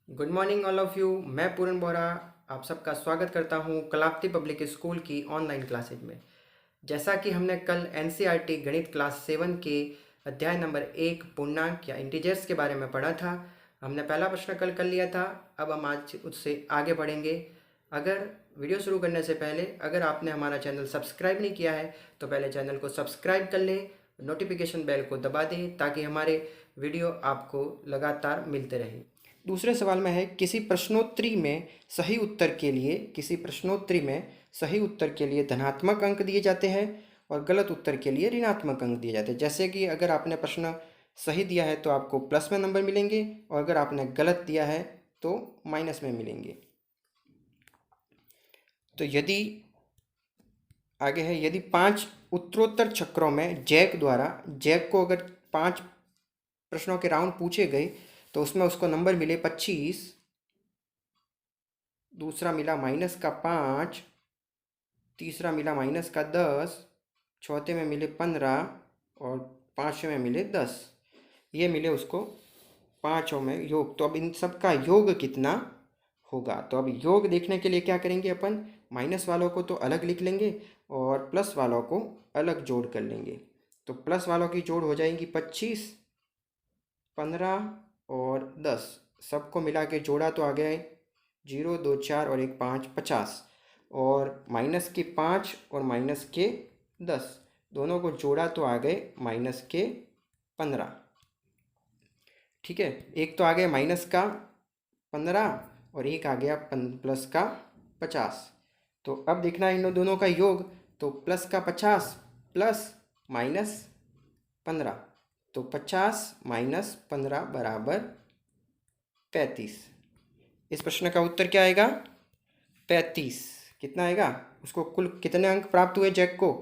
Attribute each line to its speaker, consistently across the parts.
Speaker 1: Good morning all of you. मैं पूरन बोरा आप सबका स्वागत करता हूँ कलावती पब्लिक स्कूल की ऑनलाइन क्लासेज में। जैसा कि हमने कल एनसीईआरटी गणित क्लास 7 के अध्याय नंबर 1 पूर्णांक या इंटीजर्स के बारे में पढ़ा था। हमने पहला प्रश्न कल कर लिया था। अब हम आज उससे आगे बढ़ेंगे। अगर वीडियो शुरू करने से पहले अगर आपने हमारा चैनल सब्सक्राइब नहीं किया है तो पहले चैनल को सब्सक्राइब कर लें, नोटिफिकेशन बेल को दबा दें ताकि हमारे वीडियो आपको लगातार मिलते रहे। दूसरे सवाल में है किसी प्रश्नोत्तरी में सही उत्तर के लिए धनात्मक अंक दिए जाते हैं और गलत उत्तर के लिए ऋणात्मक अंक दिए जाते हैं। जैसे कि अगर आपने प्रश्न सही दिया है तो आपको प्लस में नंबर मिलेंगे और अगर आपने गलत दिया है तो माइनस में मिलेंगे। तो यदि 5 उत्तरोत्तर चक्रों में जैक को अगर 5 प्रश्नों के राउंड पूछे गए तो उसमें उसको नंबर मिले 25, दूसरा मिला -5, तीसरा मिला -10, चौथे में मिले 15 और पाँचवें में मिले 10। ये मिले उसको पाँचों में योग। तो अब इन सब का योग कितना होगा? तो अब योग देखने के लिए क्या करेंगे अपन, माइनस वालों को तो अलग लिख लेंगे और प्लस वालों को अलग जोड़ कर लेंगे। तो प्लस वालों की जोड़ हो जाएंगी 25, 15 और 10। सबको मिला के जोड़ा तो आ गया है 0, 2, 4 और 1, 5, 50। और माइनस के 5 और माइनस के 10 दोनों को जोड़ा तो आ गए माइनस के 15। ठीक है, एक तो आ गया माइनस का 15 और एक आ गया प्लस का 50। तो अब देखना है इन दोनों का योग। तो प्लस का 50 प्लस -15, तो 50 - 15 बराबर 35। इस प्रश्न का उत्तर क्या आएगा? 35। कितना आएगा? उसको कुल कितने अंक प्राप्त हुए? जैक को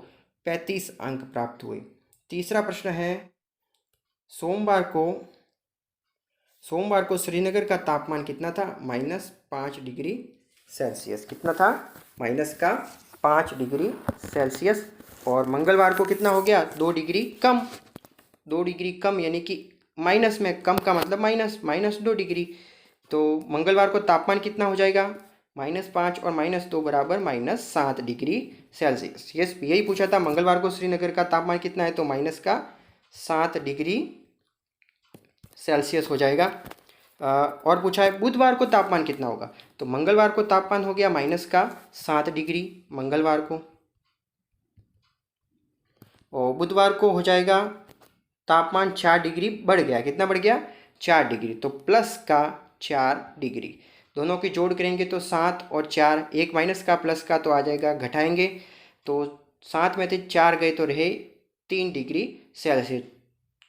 Speaker 1: 35 अंक प्राप्त हुए। तीसरा प्रश्न है, सोमवार को श्रीनगर का तापमान कितना था? -5 डिग्री सेल्सियस। कितना था? -5 डिग्री सेल्सियस। और मंगलवार को कितना हो गया? 2 डिग्री कम। 2 डिग्री कम यानी कि माइनस में, कम का मतलब -2 डिग्री। तो मंगलवार को तापमान कितना हो जाएगा? -5 और -2 बराबर -7 डिग्री सेल्सियस। यही पूछा था, मंगलवार को श्रीनगर का तापमान कितना है? तो -7 डिग्री सेल्सियस हो जाएगा। और पूछा है बुधवार को तापमान कितना होगा? तो मंगलवार को तापमान हो गया -7 डिग्री मंगलवार को, और बुधवार को हो जाएगा तापमान 4 डिग्री बढ़ गया। कितना बढ़ गया? 4 डिग्री। तो प्लस का 4 डिग्री। दोनों की जोड़ करेंगे तो 7 और 4, एक माइनस का प्लस का तो आ जाएगा, घटाएंगे तो 7 में से 4 गए तो रहे 3 डिग्री सेल्सियस।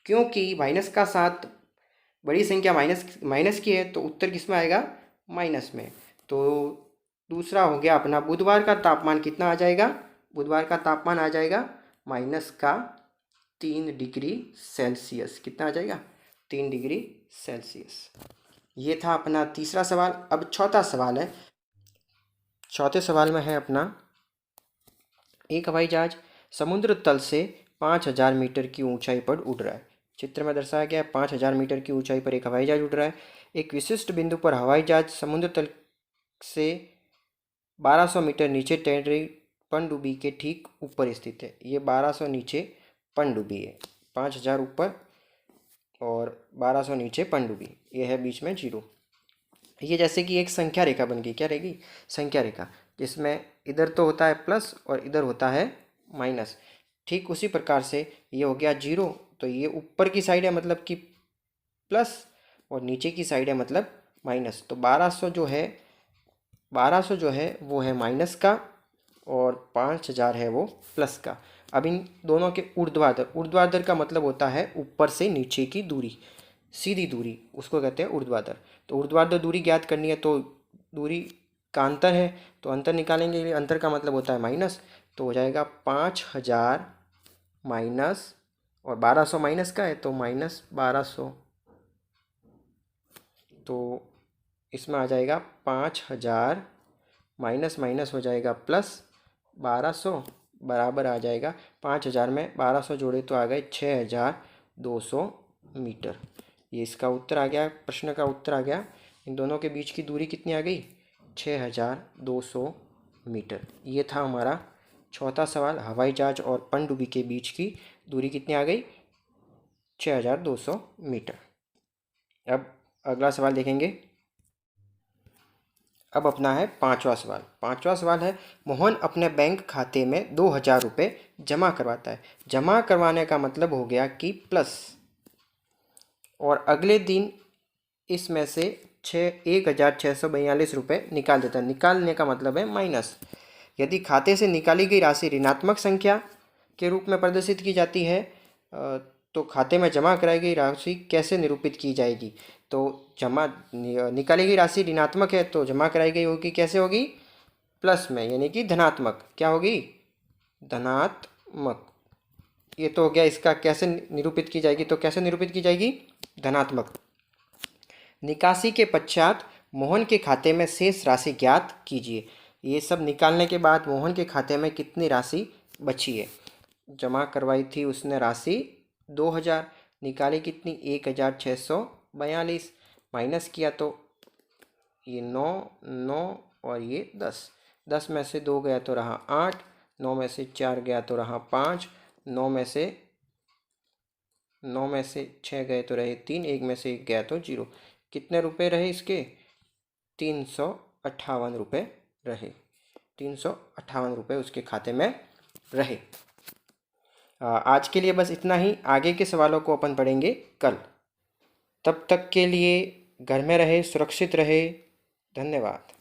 Speaker 1: क्योंकि माइनस का 7 बड़ी संख्या माइनस की है तो उत्तर किस में आएगा? माइनस में। तो दूसरा हो गया अपना, बुधवार का तापमान कितना आ जाएगा? बुधवार का तापमान आ जाएगा -3 डिग्री सेल्सियस। कितना आ जाएगा? 3 डिग्री सेल्सियस। ये था अपना तीसरा सवाल। अब चौथा सवाल है। चौथे सवाल में है अपना, एक हवाई जहाज समुद्र तल से 5000 मीटर की ऊंचाई पर उड़ रहा है। चित्र में दर्शाया गया है 5000 मीटर की ऊंचाई पर एक हवाई जहाज उड़ रहा है। एक विशिष्ट बिंदु पर हवाई जहाज समुद्र तल से 1200 मीटर नीचे तैर रही पनडुब्बी के ठीक ऊपर स्थित है। ये 1200 नीचे पनडुब्बी है, 5000 ऊपर और 1200 नीचे पनडुब्बी, ये है बीच में 0। ये जैसे कि एक संख्या रेखा बन गई। क्या रहेगी? संख्या रेखा, जिसमें इधर तो होता है प्लस और इधर होता है माइनस। ठीक उसी प्रकार से ये हो गया 0, तो ये ऊपर की साइड है मतलब कि प्लस और नीचे की साइड है मतलब माइनस। तो 1200 जो है वो है माइनस का और 5000 है वो प्लस का। अब इन दोनों के ऊर्ध्वाधर का मतलब होता है ऊपर से नीचे की दूरी, सीधी दूरी, उसको कहते हैं ऊर्ध्वाधर। तो ऊर्ध्वाधर दूरी ज्ञात करनी है तो दूरी का अंतर है, तो अंतर निकालेंगे। अंतर का मतलब होता है माइनस, तो हो जाएगा 5000 माइनस, और 1200 माइनस का है तो -1200, तो इसमें आ जाएगा 5000 माइनस माइनस हो जाएगा प्लस 1200 बराबर आ जाएगा 5000 में 1200 जोड़े तो आ गए 6200 मीटर। ये इसका उत्तर आ गया, प्रश्न का उत्तर आ गया इन दोनों के बीच की दूरी कितनी आ गई? 6200 मीटर। ये था हमारा चौथा सवाल। हवाई जहाज और पनडुब्बी के बीच की दूरी कितनी आ गई? 6200 मीटर। अब अगला सवाल देखेंगे। अब अपना है पांचवा सवाल। पांचवा सवाल है, मोहन अपने बैंक खाते में 2000 रुपये जमा करवाता है। जमा करवाने का मतलब हो गया कि प्लस, और अगले दिन इसमें से 1642 रुपये निकाल देता है। निकालने का मतलब है माइनस। यदि खाते से निकाली गई राशि ऋणात्मक संख्या के रूप में प्रदर्शित की जाती है तो खाते में जमा कराई गई राशि कैसे निरूपित की जाएगी? तो निकाली गई राशि ऋणात्मक है तो जमा कराई गई होगी कैसे होगी? प्लस में, यानी कि धनात्मक। क्या होगी? धनात्मक। ये तो हो गया। इसका कैसे निरूपित की जाएगी? तो कैसे निरूपित की जाएगी? धनात्मक। निकासी के पश्चात मोहन के खाते में शेष राशि ज्ञात कीजिए। ये सब निकालने के बाद मोहन के खाते में कितनी राशि बची है? जमा करवाई थी उसने राशि 2000, निकाली कितनी? 1642। माइनस किया तो ये 9 और ये 10। 10 में से 2 गया तो रहा 8, 9 में से 4 गया तो रहा 5, 9 में से 6 गए तो रहे 3, 1 में से 1 गया तो 0। कितने रुपए रहे इसके? 358 रुपये रहे। 358 रुपये उसके खाते में रहे। आज के लिए बस इतना ही। आगे के सवालों को अपन पढ़ेंगे कल। तब तक के लिए घर में रहे, सुरक्षित रहे। धन्यवाद।